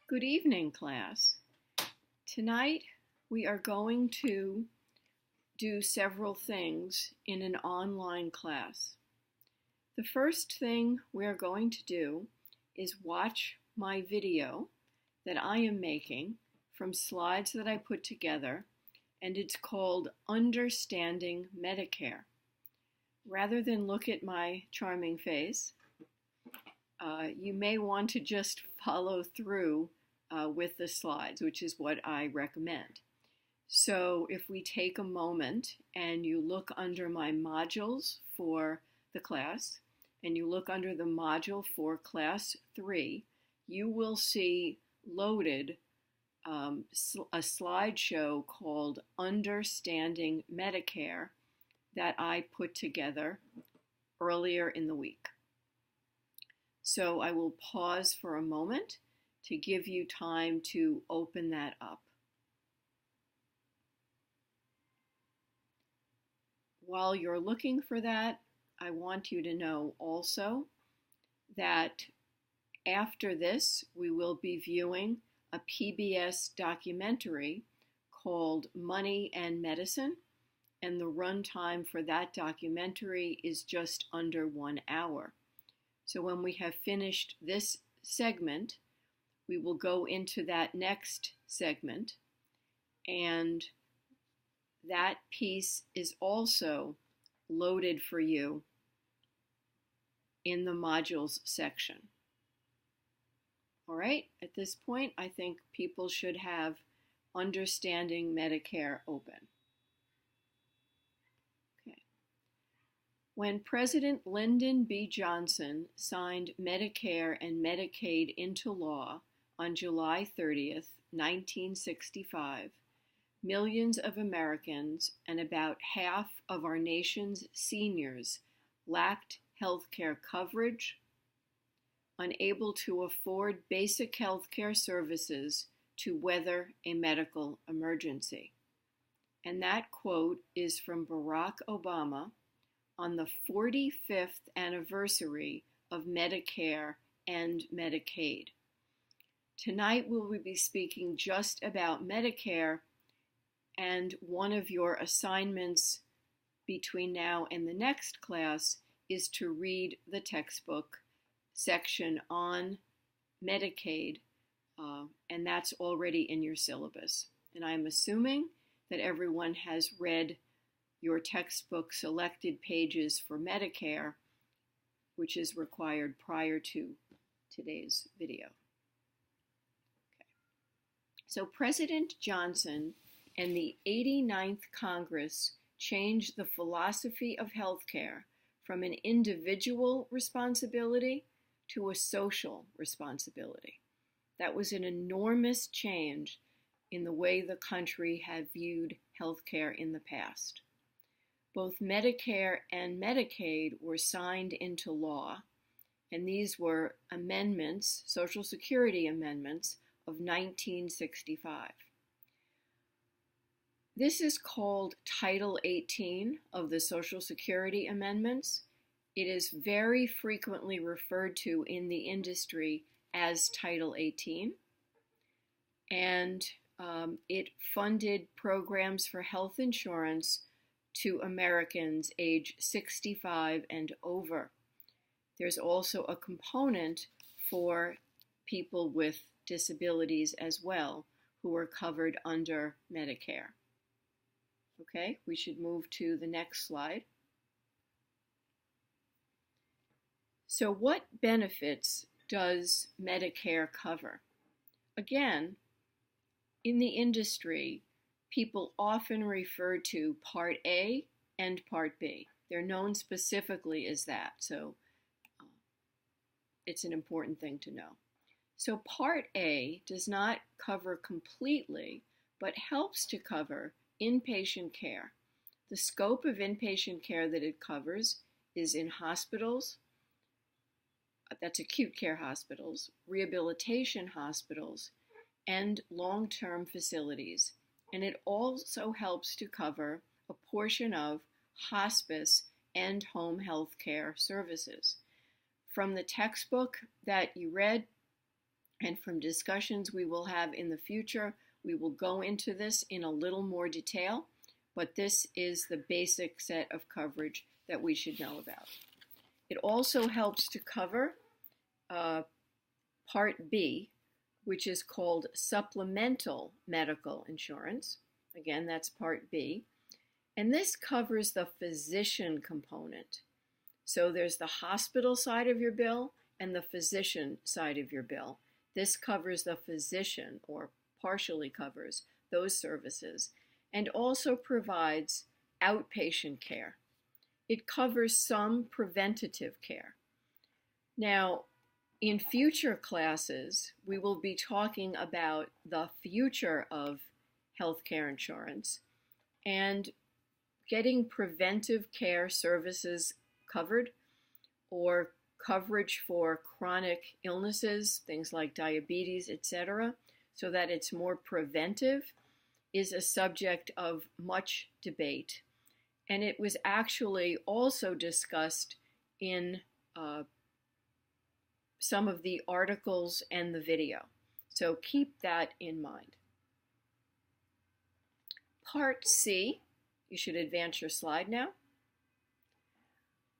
Good evening, class. Tonight we are going to do several things in an online class. The first thing we are going to do is watch my video that I am making from slides that I put together, and it's called Understanding Medicare. Rather than look at my charming face, you may want to just follow through with the slides, which is what I recommend. So if we take a moment and you look under my modules for the class, and you look under the module for Class 3, you will see loaded a slideshow called Understanding Medicare that I put together earlier in the week. So I will pause for a moment to give you time to open that up. While you're looking for that, I want you to know also that after this, we will be viewing a PBS documentary called Money and Medicine, and the runtime for that documentary is just under 1 hour. So when we have finished this segment, we will go into that next segment, and that piece is also loaded for you in the modules section. All right, at this point, I think people should have Understanding Medicare open. Okay. When President Lyndon B. Johnson signed Medicare and Medicaid into law on July 30th, 1965, millions of Americans and about half of our nation's seniors lacked health care coverage, unable to afford basic health care services to weather a medical emergency. And that quote is from Barack Obama on the 45th anniversary of Medicare and Medicaid. Tonight we will be speaking just about Medicare, and one of your assignments between now and the next class is to read the textbook section on Medicaid, and that's already in your syllabus. And I'm assuming that everyone has read your textbook selected pages for Medicare, which is required prior to today's video. Okay. So President Johnson and the 89th Congress changed the philosophy of healthcare from an individual responsibility to a social responsibility. That was an enormous change in the way the country had viewed healthcare in the past. Both Medicare and Medicaid were signed into law, and these were amendments, Social Security amendments, of 1965. This is called Title 18 of the Social Security amendments. It is very frequently referred to in the industry as Title 18, and it funded programs for health insurance to Americans age 65 and over. There's also a component for people with disabilities as well who are covered under Medicare. Okay, we should move to the next slide. So what benefits does Medicare cover? Again, in the industry, people often refer to Part A and Part B. They're known specifically as that, so it's an important thing to know. So Part A does not cover completely, but helps to cover inpatient care. The scope of inpatient care that it covers is in hospitals, that's acute care hospitals, rehabilitation hospitals, and long-term facilities. And it also helps to cover a portion of hospice and home health care services. From the textbook that you read, And from discussions we will have in the future, we will go into this in a little more detail, but this is the basic set of coverage that we should know about. It also helps to cover Part B, which is called supplemental medical insurance. Again, that's Part B. And this covers the physician component. So there's the hospital side of your bill and the physician side of your bill. This covers the physician, or partially covers those services, and also provides outpatient care. It covers some preventative care. Now, in future classes, we will be talking about the future of healthcare insurance and getting preventive care services covered, or coverage for chronic illnesses, things like diabetes, etc., so that it's more preventive, is a subject of much debate. And it was actually also discussed in some of the articles and the video. So keep that in mind. Part C, you should advance your slide now.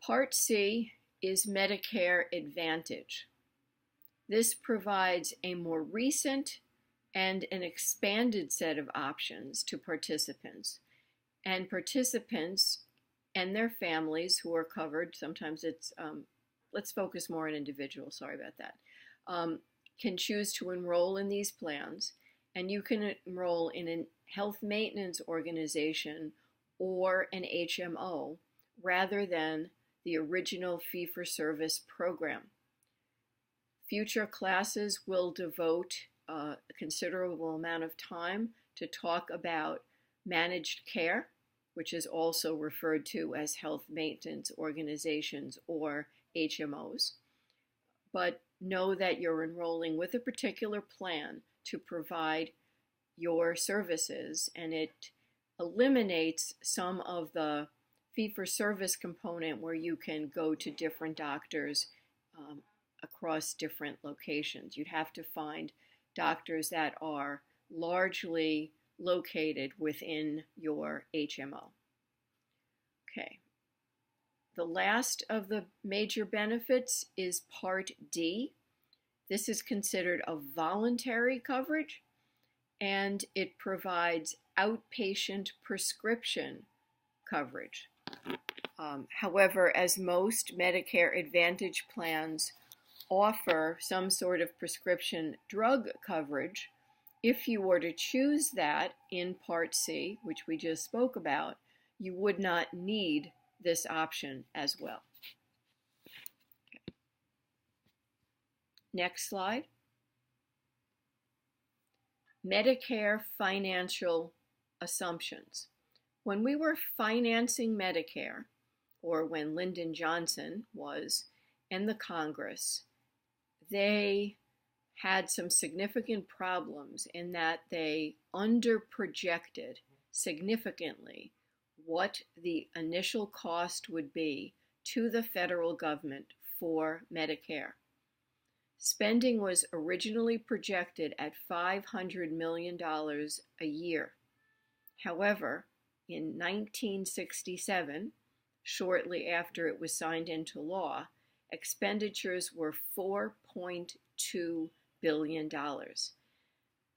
Part C is Medicare Advantage. This provides a more recent and an expanded set of options to participants. And participants and their families who are covered, sometimes it's, let's focus more on individuals, sorry about that, can choose to enroll in these plans, and you can enroll in a health maintenance organization or an HMO rather than the original fee-for-service program. Future classes will devote a considerable amount of time to talk about managed care, which is also referred to as health maintenance organizations or HMOs. But know that you're enrolling with a particular plan to provide your services, and it eliminates some of the fee-for-service component where you can go to different doctors across different locations. You'd have to find doctors that are largely located within your HMO. Okay. The last of the major benefits is Part D. This is considered a voluntary coverage, and it provides outpatient prescription coverage. However, as most Medicare Advantage plans offer some sort of prescription drug coverage, if you were to choose that in Part C, which we just spoke about, you would not need this option as well. Okay. Next slide. Medicare financial assumptions. When we were financing Medicare, or when Lyndon Johnson was in the Congress, they had some significant problems in that they underprojected significantly what the initial cost would be to the federal government for Medicare. Spending was originally projected at $500 million a year. However, in 1967, shortly after it was signed into law, expenditures were $4.2 billion.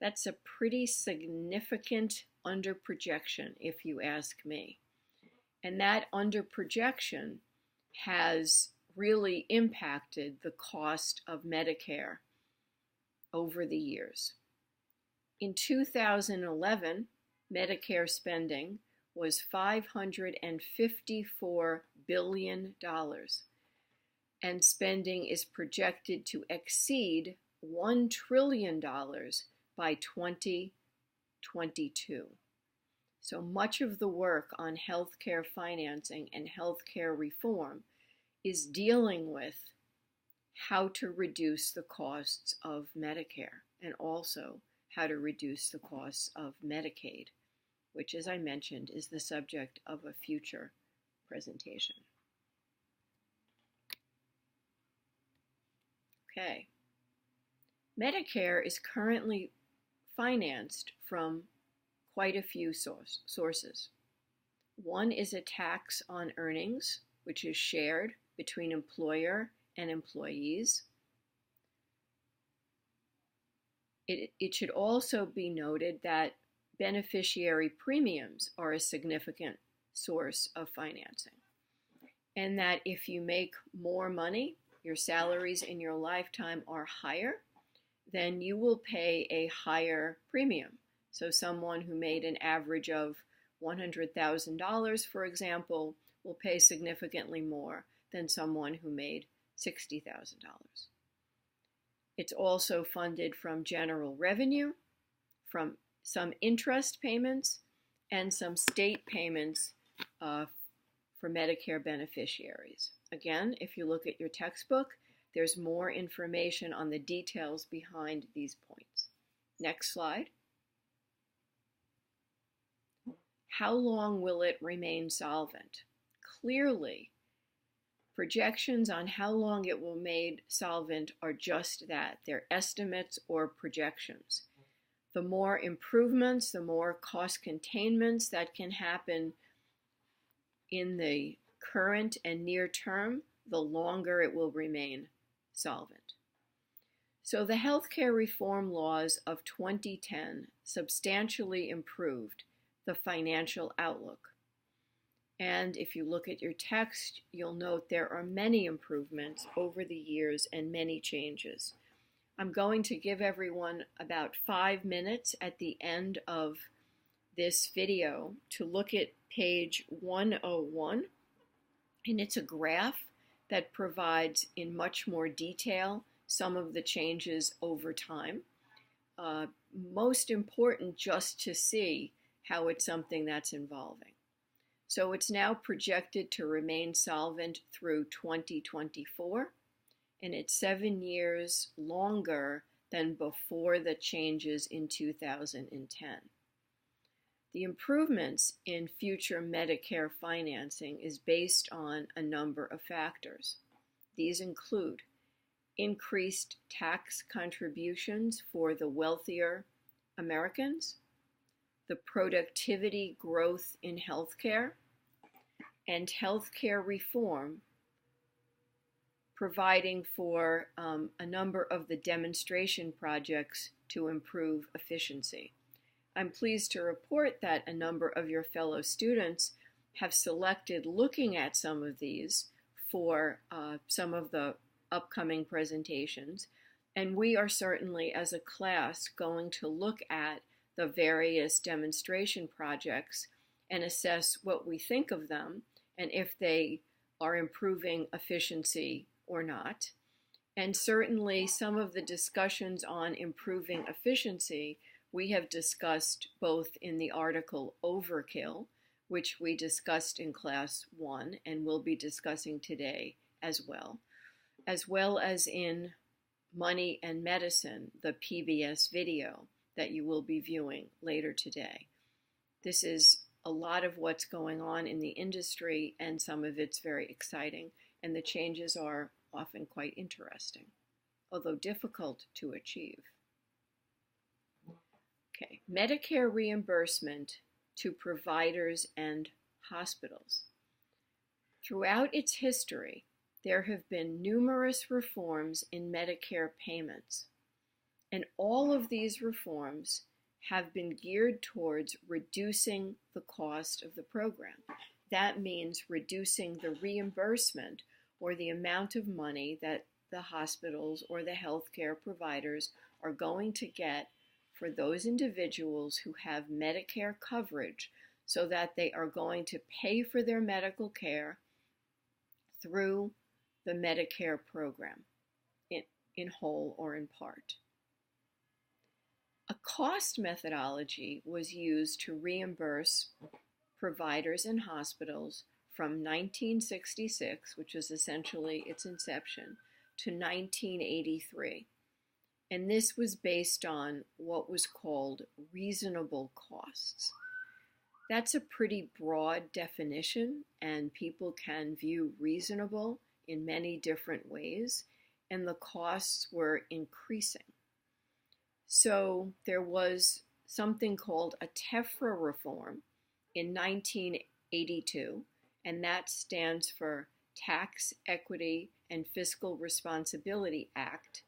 That's a pretty significant underprojection, if you ask me. And that underprojection has really impacted the cost of Medicare over the years. In 2011, Medicare spending was $554 billion, and spending is projected to exceed $1 trillion by 2022. So much of the work on healthcare financing and healthcare reform is dealing with how to reduce the costs of Medicare and also how to reduce the costs of Medicaid, which, as I mentioned, is the subject of a future presentation. Okay. Medicare is currently financed from quite a few sources. One is a tax on earnings, which is shared between employer and employees. It should also be noted that beneficiary premiums are a significant source of financing, and that if you make more money, your salaries in your lifetime are higher, then you will pay a higher premium. So someone who made an average of $100,000, for example, will pay significantly more than someone who made $60,000. It's also funded from general revenue, from some interest payments, and some state payments for Medicare beneficiaries. Again, if you look at your textbook, there's more information on the details behind these points. Next slide. How long will it remain solvent? Clearly, projections on how long it will remain solvent are just that. They're estimates or projections. The more improvements, the more cost containments that can happen in the current and near term, the longer it will remain solvent. So the healthcare reform laws of 2010 substantially improved the financial outlook. And if you look at your text, you'll note there are many improvements over the years and many changes. I'm going to give everyone about 5 minutes at the end of this video to look at page 101, and it's a graph that provides in much more detail some of the changes over time. Most important just to see how it's something that's evolving. So it's now projected to remain solvent through 2024, and it's 7 years longer than before the changes in 2010. The improvements in future Medicare financing is based on a number of factors. These include increased tax contributions for the wealthier Americans, the productivity growth in healthcare, and healthcare reform providing for a number of the demonstration projects to improve efficiency. I'm pleased to report that a number of your fellow students have selected looking at some of these for some of the upcoming presentations, and we are certainly as a class going to look at the various demonstration projects and assess what we think of them and if they are improving efficiency or not. And certainly some of the discussions on improving efficiency we have discussed both in the article Overkill, which we discussed in class 1 and will be discussing today as well as in Money and Medicine, the PBS video that you will be viewing later today. This is a lot of what's going on in the industry, and some of it's very exciting, and the changes are often quite interesting, although difficult to achieve. Okay, Medicare reimbursement to providers and hospitals. Throughout its history, there have been numerous reforms in Medicare payments, and all of these reforms have been geared towards reducing the cost of the program. That means reducing the reimbursement or the amount of money that the hospitals or the healthcare providers are going to get for those individuals who have Medicare coverage, so that they are going to pay for their medical care through the Medicare program in whole or in part. A cost methodology was used to reimburse providers and hospitals from 1966, which is essentially its inception, to 1983. And this was based on what was called reasonable costs. That's a pretty broad definition, and people can view reasonable in many different ways, and the costs were increasing. So there was something called a TEFRA reform in 1982, and that stands for Tax Equity and Fiscal Responsibility Act,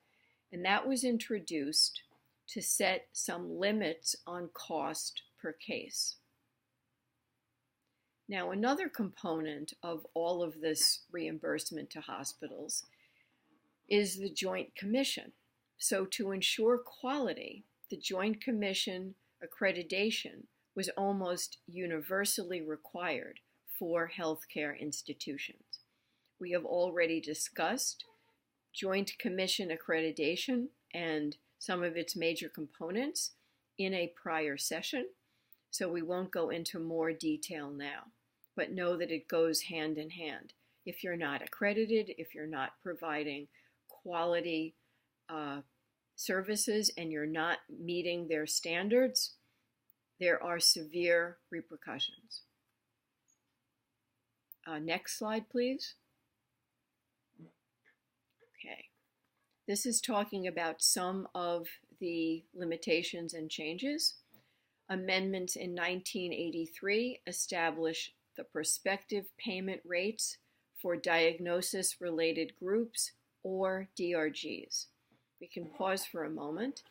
and that was introduced to set some limits on cost per case. Now, another component of all of this reimbursement to hospitals is the Joint Commission. So to ensure quality, the Joint Commission accreditation was almost universally required for healthcare institutions. We have already discussed Joint Commission accreditation and some of its major components in a prior session, so we won't go into more detail now, but know that it goes hand in hand. If you're not accredited, if you're not providing quality services and you're not meeting their standards, there are severe repercussions. Next slide, please. Okay. This is talking about some of the limitations and changes. Amendments in 1983 established the prospective payment rates for diagnosis-related groups, or DRGs. We can pause for a moment.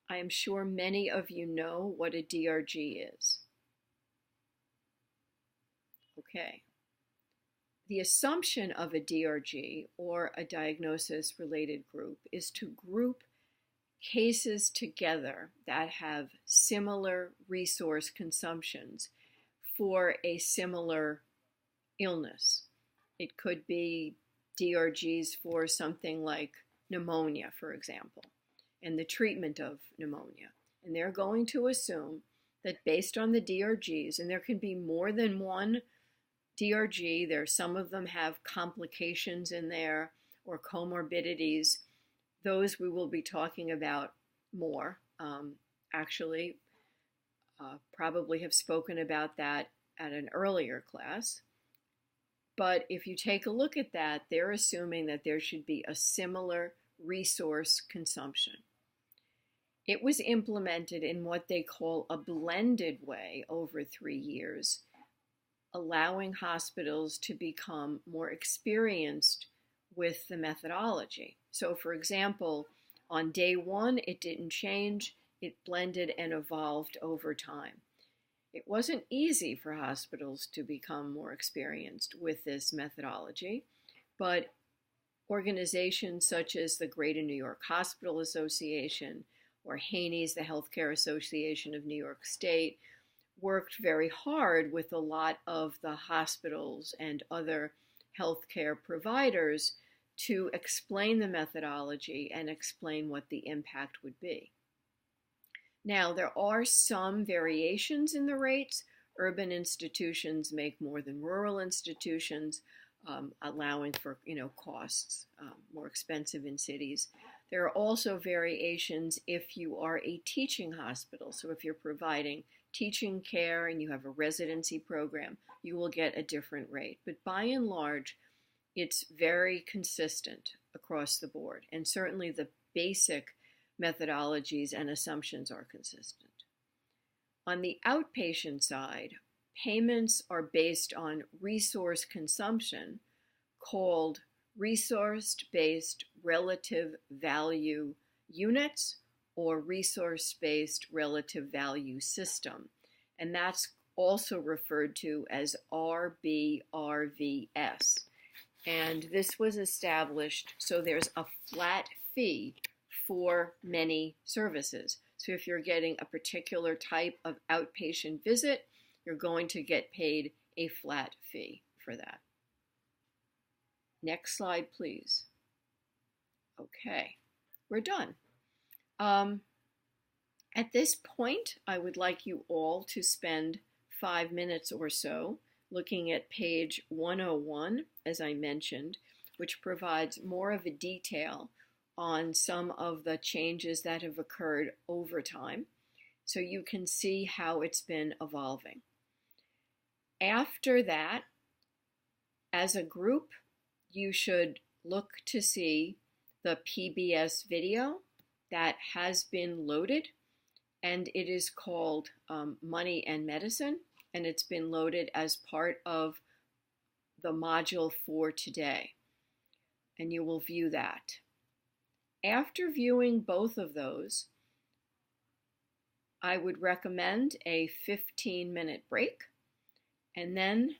I am sure many of you know what a DRG is. Okay. The assumption of a DRG, or a diagnosis-related group, is to group cases together that have similar resource consumptions for a similar illness. It could be DRGs for something like pneumonia, for example, and the treatment of pneumonia. And they're going to assume that based on the DRGs, and there can be more than one DRG, some of them have complications in there or comorbidities. Those we will be talking about more. Probably have spoken about that at an earlier class. But if you take a look at that, they're assuming that there should be a similar resource consumption. It was implemented in what they call a blended way over 3 years, allowing hospitals to become more experienced with the methodology. So for example, on day one, it didn't change. It blended and evolved over time. It wasn't easy for hospitals to become more experienced with this methodology, but organizations such as the Greater New York Hospital Association or Haney's, the Healthcare Association of New York State, worked very hard with a lot of the hospitals and other healthcare providers to explain the methodology and explain what the impact would be. Now, there are some variations in the rates. Urban institutions make more than rural institutions, allowing for costs more expensive in cities. There are also variations if you are a teaching hospital. So if you're providing teaching care and you have a residency program, you will get a different rate. But by and large, it's very consistent across the board. And certainly the basic methodologies and assumptions are consistent. On the outpatient side, payments are based on resource consumption called resource-based relative value units or resource-based relative value system. And that's also referred to as RBRVS. And this was established so there's a flat fee for many services. So if you're getting a particular type of outpatient visit, you're going to get paid a flat fee for that. Next slide, please. Okay, we're done. At this point, I would like you all to spend 5 minutes or so looking at page 101, as I mentioned, which provides more of a detail on some of the changes that have occurred over time, so you can see how it's been evolving. After that, as a group, you should look to see the PBS video that has been loaded, and it is called Money and Medicine, and it's been loaded as part of the module for today, and you will view that. After viewing both of those, I would recommend a 15-minute break, and then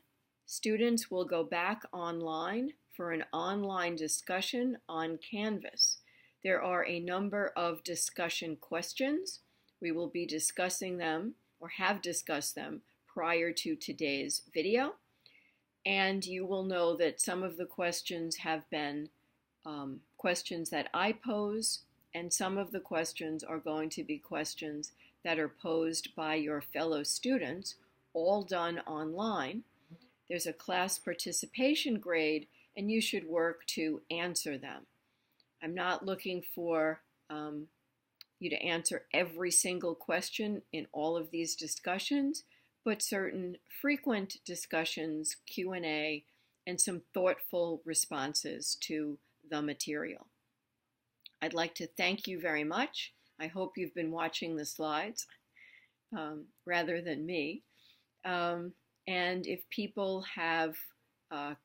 students will go back online for an online discussion on Canvas. There are a number of discussion questions. We will be discussing them, or have discussed them, prior to today's video. And you will know that some of the questions have been questions that I pose, and some of the questions are going to be questions that are posed by your fellow students, all done online. There's a class participation grade, and you should work to answer them. I'm not looking for you to answer every single question in all of these discussions, but certain frequent discussions, Q&A, and some thoughtful responses to the material. I'd like to thank you very much. I hope you've been watching the slides rather than me. And if people have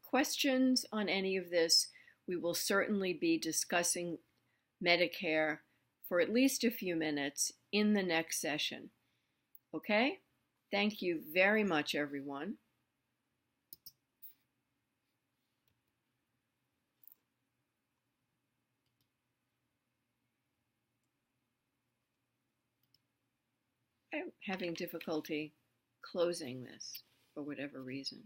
questions on any of this, we will certainly be discussing Medicare for at least a few minutes in the next session. Okay? Thank you very much, everyone. I'm having difficulty closing this for whatever reason.